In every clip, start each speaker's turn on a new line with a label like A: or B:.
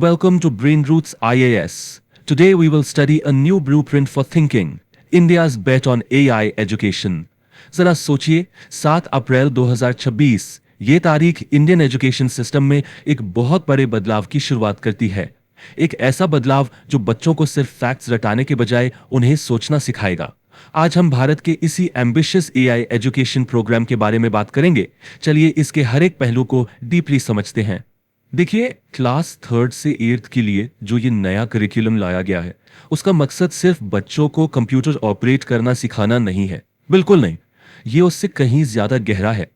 A: welcome to Brain Roots IAS. Today we will study a new blueprint for thinking, India's bet on AI education. जरा सोचिए 7 अप्रैल 2026 ये तारीख Indian education system में एक बहुत बड़े बदलाव की शुरुआत करती है। एक ऐसा बदलाव जो बच्चों को सिर्फ फैक्ट्स रटाने के बजाय उन्हें सोचना सिखाएगा। आज हम भारत के इसी एम्बिशियस एआई एजुकेशन प्रोग्राम के बारे में बात करेंगे। चलिए इसके हर एक पहलू को डीपली समझते हैं। देखिए, क्लास 3rd से 8th के लिए जो ये नया करिकुलम लाया गया है, उसका मकसद सिर्फ बच्चों को कंप्यूटर ऑपरेट करना सिखाना नहीं है। बिल्कुल नहीं, ये उससे कहीं ज्यादा गहरा है।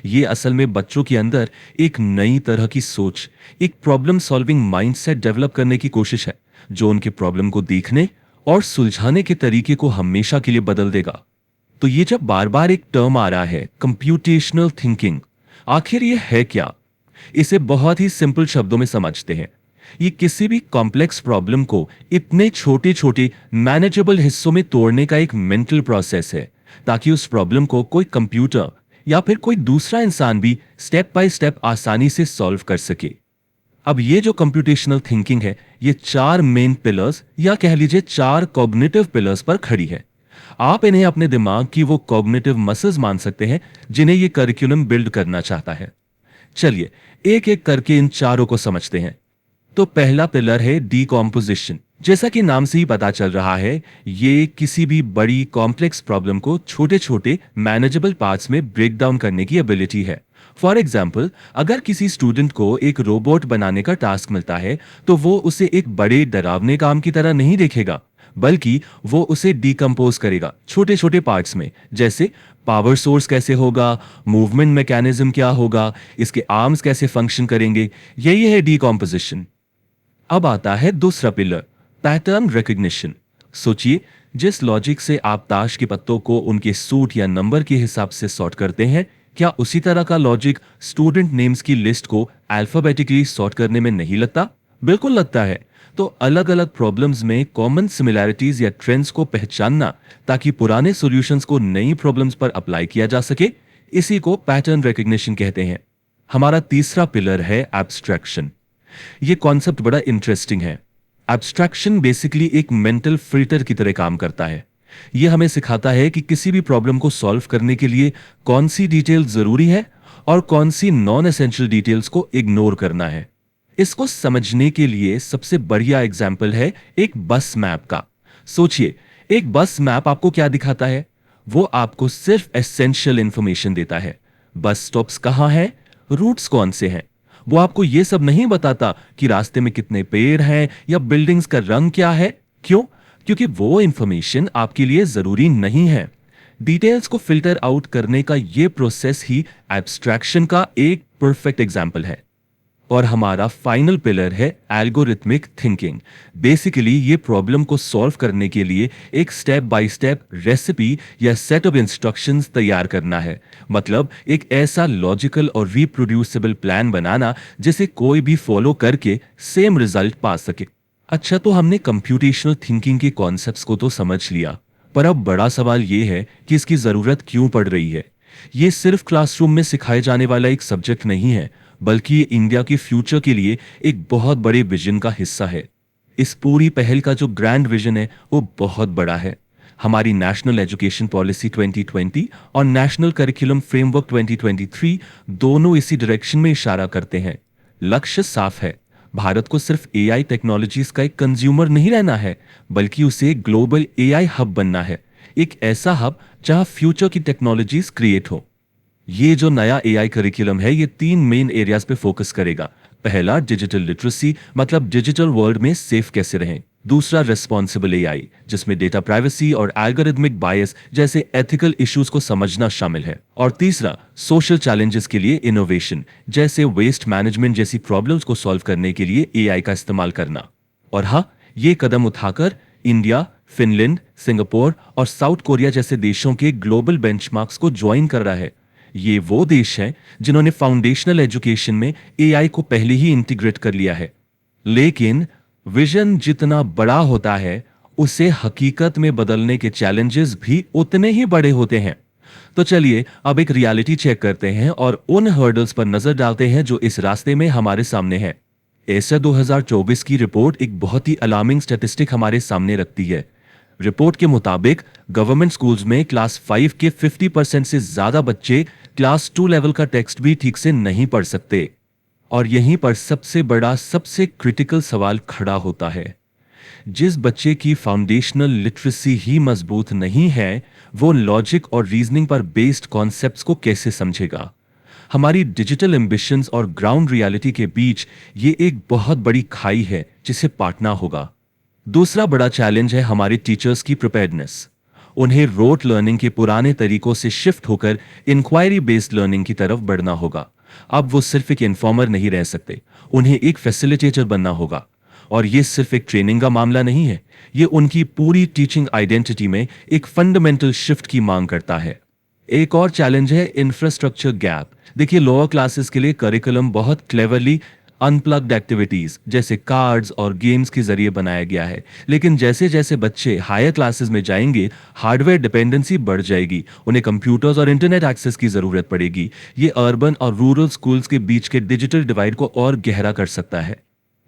A: ये असल में बच्चों के अंदर एक नई तरह की सोच, एक प्रॉब्लम सॉल्विंग माइंडसेट डेवलप करने की कोशिश है, जो उनके प्रॉब्लम को देखने और सुलझाने के तरीके को हमेशा के लिए बदल देगा। तो ये जब बार बार एक टर्म आ रहा है, कंप्यूटेशनल थिंकिंग, आखिर ये है क्या? इसे बहुत ही सिंपल शब्दों में समझते हैं। ये किसी भी कॉम्प्लेक्स प्रॉब्लम को इतने छोटे छोटे मैनेजेबल हिस्सों में तोड़ने का एक मेंटल प्रोसेस है, ताकि उस प्रॉब्लम को कोई कंप्यूटर या फिर कोई दूसरा इंसान भी स्टेप बाय स्टेप आसानी से सॉल्व कर सके। अब ये जो कंप्यूटेशनल थिंकिंग है, ये 4 मेन पिलर्स या कह लीजिए 4 कॉग्निटिव पिलर्स पर खड़ी है। आप इन्हें अपने दिमाग की वो कॉग्निटिव मसल्स मान सकते हैं जिन्हें ये करिकुलम बिल्ड करना चाहता है। चलिए एक एक करके इन चारों को समझते हैं। तो पहला पिलर है डीकॉम्पोजिशन। जैसा कि नाम से ही पता चल रहा है, ये किसी भी बड़ी कॉम्प्लेक्स प्रॉब्लम को छोटे छोटे मैनेजेबल पार्ट्स में ब्रेक डाउन करने की एबिलिटी है। फॉर एग्जाम्पल, अगर किसी स्टूडेंट को एक रोबोट बनाने का टास्क मिलता है, तो वो उसे एक बड़े डरावने काम की तरह नहीं देखेगा, बल्कि वो उसे डिकम्पोज करेगा छोटे छोटे पार्ट्स में। जैसे पावर सोर्स कैसे होगा, मूवमेंट मैकेनिज्म क्या होगा, इसके आर्म्स कैसे फंक्शन करेंगे, यही है डीकॉम्पोजिशन। अब आता है दूसरा पिलर, पैटर्न रिकग्निशन। सोचिए, जिस लॉजिक से आप ताश के पत्तों को उनके सूट या नंबर के हिसाब से सॉर्ट करते हैं, क्या उसी तरह का लॉजिक स्टूडेंट नेम्स की लिस्ट को अल्फाबेटिकली सॉर्ट करने में नहीं लगता? बिल्कुल लगता है। तो अलग अलग प्रॉब्लम्स में कॉमन सिमिलैरिटीज या ट्रेंड्स को पहचानना, ताकि पुराने सॉल्यूशंस को नई प्रॉब्लम्स पर अप्लाई किया जा सके, इसी को पैटर्न रिकग्निशन कहते हैं। हमारा तीसरा पिलर है एब्स्ट्रैक्शन। ये कॉन्सेप्ट बड़ा इंटरेस्टिंग है। एब्स्ट्रैक्शन बेसिकली एक मेंटल फिल्टर की तरह काम करता है। यह हमें सिखाता है कि किसी भी प्रॉब्लम को सॉल्व करने के लिए कौन सी डिटेल जरूरी है और कौन सी नॉन एसेंशियल डिटेल्स को इग्नोर करना है। इसको समझने के लिए सबसे बढ़िया एग्जाम्पल है एक बस मैप का। सोचिए, एक बस मैप आपको क्या दिखाता है? वो आपको सिर्फ एसेंशियल इंफॉर्मेशन देता है। बस स्टॉप्स कहाँ हैं, रूट्स कौन से हैं। वो आपको ये सब नहीं बताता कि रास्ते में कितने पेड़ हैं या बिल्डिंग्स का रंग क्या है। क्यों? क्योंकि वो इंफॉर्मेशन आपके लिए जरूरी नहीं है। डिटेल्स को फिल्टर आउट करने का ये प्रोसेस ही एब्स्ट्रैक्शन का एक परफेक्ट एग्जाम्पल है। और हमारा फाइनल पिलर है एल्गोरिथमिक थिंकिंग। बेसिकली ये प्रॉब्लम को सॉल्व करने के लिए एक स्टेप बाय स्टेप रेसिपी या सेट ऑफ इंस्ट्रक्शंस तैयार करना है। मतलब एक ऐसा लॉजिकल और रिप्रोड्यूसिबल प्लान बनाना जिसे कोई भी फॉलो करके सेम रिजल्ट पा सके। अच्छा, तो हमने कंप्यूटेशनल थिंकिंग के कॉन्सेप्ट्स को तो समझ लिया, पर अब बड़ा सवाल ये है कि इसकी जरूरत क्यों पड़ रही है। ये सिर्फ क्लासरूम में सिखाए जाने वाला एक सब्जेक्ट नहीं है, बल्कि ये इंडिया के फ्यूचर के लिए एक बहुत बड़े विजन का हिस्सा है। इस पूरी पहल का जो ग्रैंड विजन है, वो बहुत बड़ा है। हमारी नेशनल एजुकेशन पॉलिसी 2020 और नेशनल करिकुलम फ्रेमवर्क 2023 दोनों इसी डायरेक्शन में इशारा करते हैं। लक्ष्य साफ है, भारत को सिर्फ एआई टेक्नोलॉजीज का एक कंज्यूमर नहीं रहना है, बल्कि उसे एक ग्लोबल एआई हब बनना है। एक ऐसा हब जहां फ्यूचर की टेक्नोलॉजीज क्रिएट हो। ये जो नया एआई करिकुलम है, ये 3 मेन एरियाज पे फोकस करेगा। पहला, डिजिटल लिटरेसी, मतलब डिजिटल वर्ल्ड में सेफ कैसे रहें। दूसरा, रिस्पॉन्सिबल एआई, जिसमें डेटा प्राइवेसी और एल्गोरिथमिक बायस जैसे एथिकल इश्यूज को समझना शामिल है। और तीसरा, सोशल चैलेंजेस के लिए इनोवेशन, जैसे वेस्ट मैनेजमेंट जैसी प्रॉब्लम्स को सॉल्व करने के लिए एआई का इस्तेमाल करना। और हाँ, ये कदम उठाकर इंडिया, फिनलैंड, सिंगापुर और साउथ कोरिया जैसे देशों के ग्लोबल बेंचमार्क्स को ज्वाइन कर रहा है। ये वो देश हैं जिन्होंने फाउंडेशनल एजुकेशन में एआई को पहले ही इंटीग्रेट कर लिया है। लेकिन विजन जितना बड़ा होता है, उसे हकीकत में बदलने के चैलेंजेस भी उतने ही बड़े होते हैं। तो चलिए अब एक रियलिटी चेक करते हैं और उन हर्डल्स पर नजर डालते हैं जो इस रास्ते में हमारे सामने है। ऐसा 2024 की रिपोर्ट एक बहुत ही अलार्मिंग स्टैटिस्टिक हमारे सामने रखती है। रिपोर्ट के मुताबिक गवर्नमेंट स्कूल्स में क्लास 5 के 50% से ज्यादा बच्चे क्लास 2 लेवल का टेक्स्ट भी ठीक से नहीं पढ़ सकते। और यहीं पर सबसे बड़ा, सबसे क्रिटिकल सवाल खड़ा होता है। जिस बच्चे की फाउंडेशनल लिटरेसी ही मजबूत नहीं है, वो लॉजिक और रीजनिंग पर बेस्ड कॉन्सेप्ट्स को कैसे समझेगा? हमारी डिजिटल एम्बिशंस और ग्राउंड रियलिटी के बीच ये एक बहुत बड़ी खाई है जिसे पाटना होगा। दूसरा बड़ा चैलेंज है हमारे टीचर्स की प्रिपेयर्डनेस। उन्हें रोट लर्निंग के पुराने तरीकों से शिफ्ट होकर इंक्वायरी बेस्ड लर्निंग की तरफ बढ़ना होगा। अब वो सिर्फ एक इन्फॉर्मर नहीं रह सकते, उन्हें एक फैसिलिटेटर बनना होगा। और ये सिर्फ एक ट्रेनिंग का मामला नहीं है, ये उनकी पूरी टीचिंग आइडेंटिटी में एक फंडामेंटल शिफ्ट की मांग करता है। एक और चैलेंज है इंफ्रास्ट्रक्चर गैप। देखिए, लोअर क्लासेस के लिए करिकुलम बहुत क्लेवरली अनप्लग्ड एक्टिविटीज जैसे कार्ड्स और गेम्स के जरिए बनाया गया है, लेकिन जैसे जैसे बच्चे हायर क्लासेस में जाएंगे, हार्डवेयर डिपेंडेंसी बढ़ जाएगी, उन्हें कंप्यूटर्स और इंटरनेट एक्सेस की जरूरत पड़ेगी। ये अर्बन और रूरल स्कूल्स के बीच के डिजिटल डिवाइड को और गहरा कर सकता है।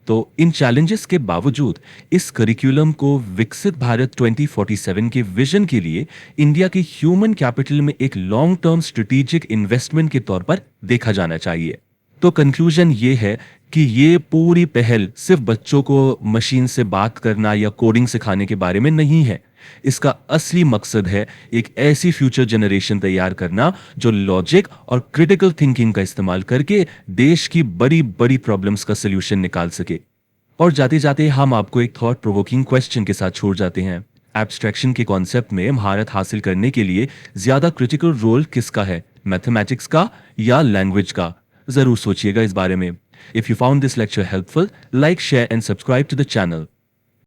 A: तो इन चैलेंजेस के बावजूद इस करिकुलम को विकसित भारत 2047 के विजन के लिए इंडिया की ह्यूमन कैपिटल में एक लॉन्ग टर्म स्ट्रेटेजिक इन्वेस्टमेंट के तौर पर देखा जाना चाहिए। तो कंक्लूजन ये है कि ये पूरी पहल सिर्फ बच्चों को मशीन से बात करना या कोडिंग सिखाने के बारे में नहीं है। इसका असली मकसद है एक ऐसी फ्यूचर जनरेशन तैयार करना जो लॉजिक और क्रिटिकल थिंकिंग का इस्तेमाल करके देश की बड़ी बड़ी प्रॉब्लम्स का सलूशन निकाल सके। और जाते जाते हम आपको एक थॉट प्रोवोकिंग क्वेश्चन के साथ छोड़ जाते हैं। एब्स्ट्रैक्शन के कॉन्सेप्ट में महारत हासिल करने के लिए ज्यादा क्रिटिकल रोल किसका है, मैथमेटिक्स का या लैंग्वेज का? जरूर सोचिएगा इस बारे में। If you found this lecture helpful, like, share and subscribe to the channel.